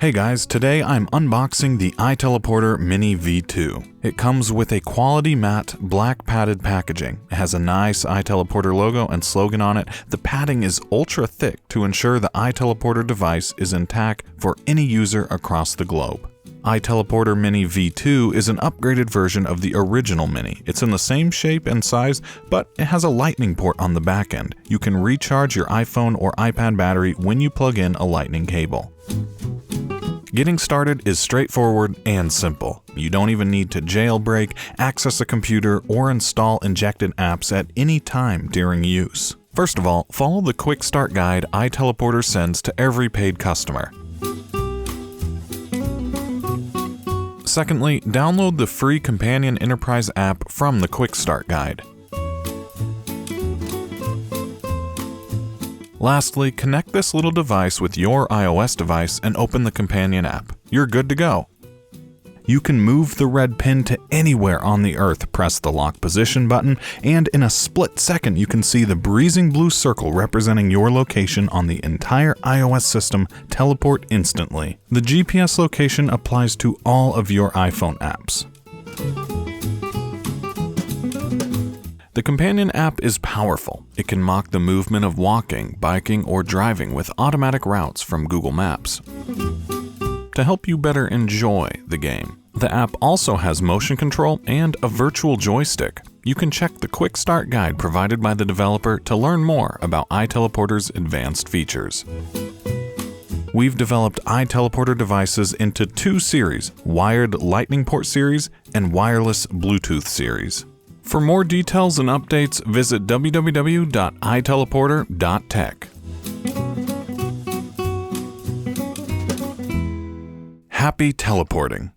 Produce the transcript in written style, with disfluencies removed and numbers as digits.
Hey guys, today I'm unboxing the iTeleporter Mini V2. It comes with a quality matte black padded packaging. It has a nice iTeleporter logo and slogan on it. The padding is ultra thick to ensure the iTeleporter device is intact for any user across the globe. iTeleporter Mini V2 is an upgraded version of the original Mini. It's in the same shape and size, but it has a lightning port on the back end. You can recharge your iPhone or iPad battery when you plug in a lightning cable. Getting started is straightforward and simple. You don't even need to jailbreak, access a computer, or install injected apps at any time during use. First of all, follow the quick start guide iTeleporter sends to every paid customer. Secondly, download the free Companion Enterprise app from the quick start guide. Lastly, connect this little device with your iOS device and open the Companion app. You're good to go. You can move the red pin to anywhere on the earth, press the lock position button, and in a split second you can see the breezing blue circle representing your location on the entire iOS system teleport instantly. The GPS location applies to all of your iPhone apps. The Companion app is powerful. It can mock the movement of walking, biking, or driving with automatic routes from Google Maps to help you better enjoy the game. The app also has motion control and a virtual joystick. You can check the quick start guide provided by the developer to learn more about iTeleporter's advanced features. We've developed iTeleporter devices into two series, wired lightning port series and wireless Bluetooth series. For more details and updates, visit www.iteleporter.tech. Happy teleporting!